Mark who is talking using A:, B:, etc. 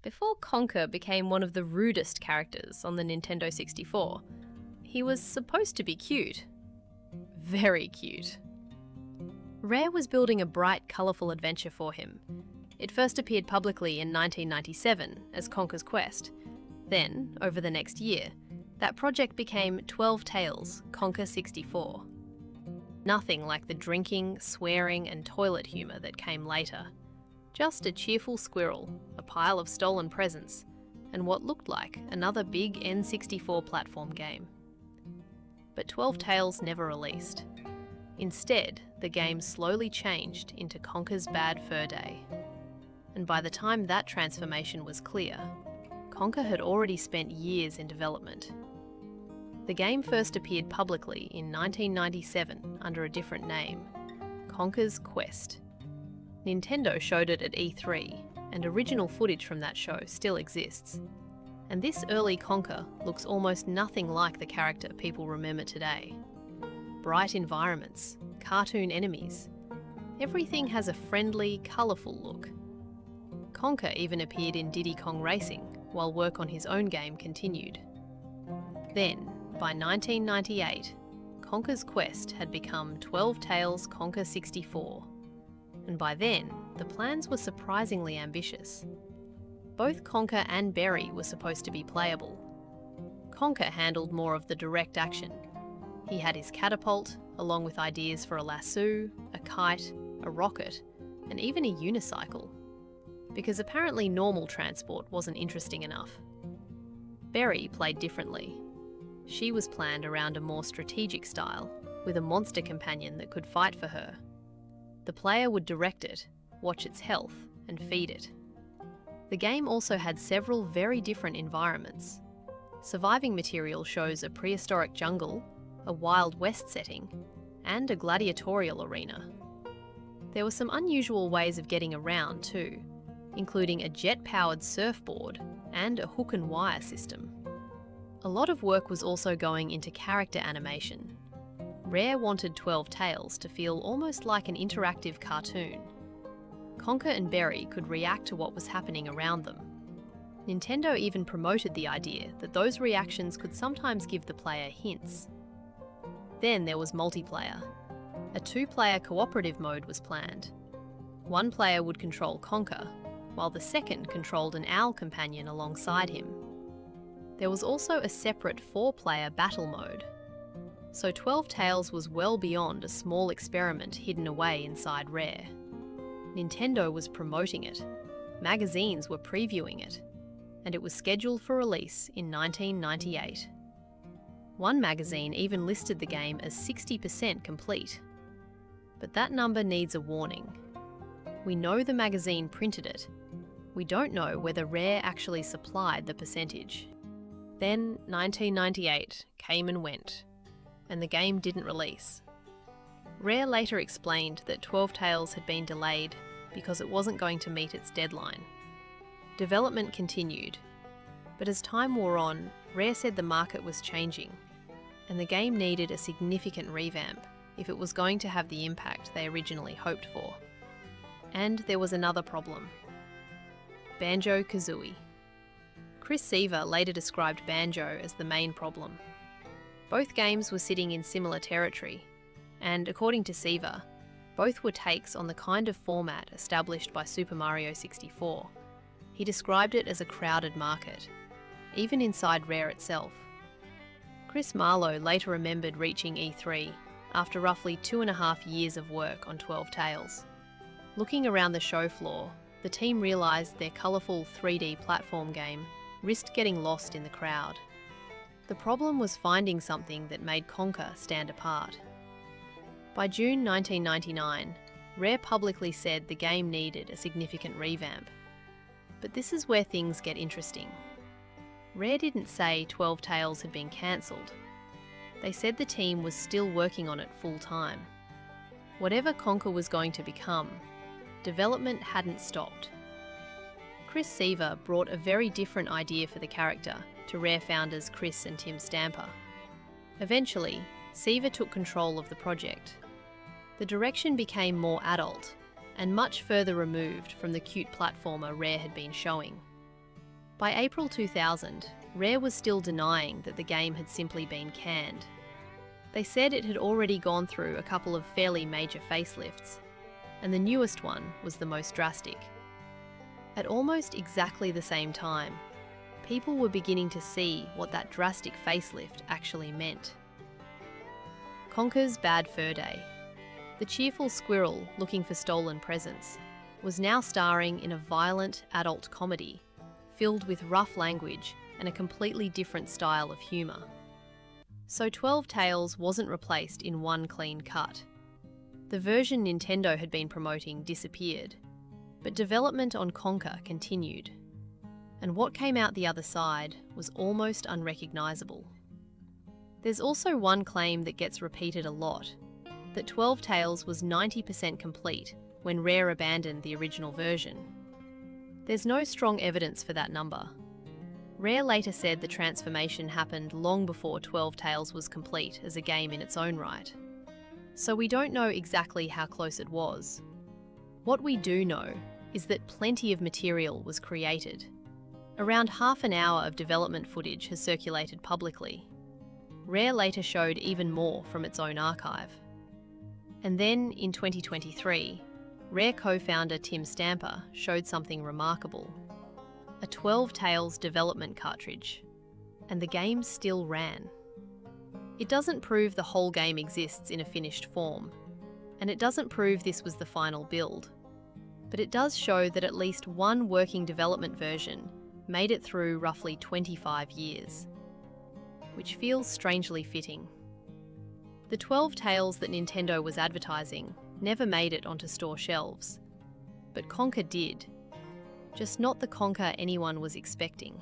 A: Before Conker became one of the rudest characters on the Nintendo 64, he was supposed to be cute. Very cute. Rare was building a bright, colourful adventure for him. It first appeared publicly in 1997 as Conker's Quest. Then, over the next year, that project became 12 Tales, Conker 64. Nothing like the drinking, swearing and toilet humour that came later. Just a cheerful squirrel, a pile of stolen presents, and what looked like another big N64 platform game. But 12 Tales never released. Instead, the game slowly changed into Conker's Bad Fur Day. And by the time that transformation was clear, Conker had already spent years in development. The game first appeared publicly in 1997 under a different name, Conker's Quest. Nintendo showed it at E3, and original footage from that show still exists. And this early Conker looks almost nothing like the character people remember today. Bright environments, cartoon enemies. Everything has a friendly, colourful look. Conker even appeared in Diddy Kong Racing, while work on his own game continued. Then, by 1998, Conker's Quest had become 12 Tales Conker 64. And by then, the plans were surprisingly ambitious. Both Conker and Berry were supposed to be playable. Conker handled more of the direct action. He had his catapult, along with ideas for a lasso, a kite, a rocket, and even a unicycle. Because apparently normal transport wasn't interesting enough. Berry played differently. She was planned around a more strategic style, with a monster companion that could fight for her. The player would direct it, watch its health, and feed it. The game also had several very different environments. Surviving material shows a prehistoric jungle, a Wild West setting, and a gladiatorial arena. There were some unusual ways of getting around too, including a jet-powered surfboard and a hook and wire system. A lot of work was also going into character animation. Rare wanted 12 Tales to feel almost like an interactive cartoon. Conker and Berry could react to what was happening around them. Nintendo even promoted the idea that those reactions could sometimes give the player hints. Then there was multiplayer. A 2-player cooperative mode was planned. One player would control Conker, while the second controlled an owl companion alongside him. There was also a separate 4-player battle mode. So 12 Tales was well beyond a small experiment hidden away inside Rare. Nintendo was promoting it, magazines were previewing it, and it was scheduled for release in 1998. One magazine even listed the game as 60% complete. But that number needs a warning. We know the magazine printed it. We don't know whether Rare actually supplied the percentage. Then 1998 came and went, and the game didn't release. Rare later explained that 12 Tales had been delayed because it wasn't going to meet its deadline. Development continued, but as time wore on, Rare said the market was changing, and the game needed a significant revamp if it was going to have the impact they originally hoped for. And there was another problem. Banjo-Kazooie. Chris Seaver later described Banjo as the main problem. Both games were sitting in similar territory, and according to Seaver, both were takes on the kind of format established by Super Mario 64. He described it as a crowded market, even inside Rare itself. Chris Marlowe later remembered reaching E3 after roughly 2.5 years of work on 12 Tales. Looking around the show floor, the team realised their colourful 3D platform game risked getting lost in the crowd. The problem was finding something that made Conker stand apart. By June 1999, Rare publicly said the game needed a significant revamp. But this is where things get interesting. Rare didn't say 12 Tales had been cancelled. They said the team was still working on it full time. Whatever Conker was going to become, development hadn't stopped. Chris Seaver brought a very different idea for the character to Rare founders Chris and Tim Stamper. Eventually, Seaver took control of the project. The direction became more adult, and much further removed from the cute platformer Rare had been showing. By April 2000, Rare was still denying that the game had simply been canned. They said it had already gone through a couple of fairly major facelifts, and the newest one was the most drastic. At almost exactly the same time, people were beginning to see what that drastic facelift actually meant. Conker's Bad Fur Day, the cheerful squirrel looking for stolen presents, was now starring in a violent adult comedy filled with rough language and a completely different style of humour. So 12 Tales wasn't replaced in one clean cut. The version Nintendo had been promoting disappeared, but development on Conker continued. And what came out the other side was almost unrecognisable. There's also one claim that gets repeated a lot, that 12 Tales was 90% complete when Rare abandoned the original version. There's no strong evidence for that number. Rare later said the transformation happened long before 12 Tales was complete as a game in its own right. So we don't know exactly how close it was. What we do know is that plenty of material was created. Around half an hour of development footage has circulated publicly. Rare later showed even more from its own archive. And then, in 2023, Rare co-founder Tim Stamper showed something remarkable. A 12 Tales development cartridge. And the game still ran. It doesn't prove the whole game exists in a finished form, and it doesn't prove this was the final build. But it does show that at least one working development version made it through roughly 25 years. Which feels strangely fitting. The 12 Tales that Nintendo was advertising never made it onto store shelves, but Conker did. Just not the Conker anyone was expecting.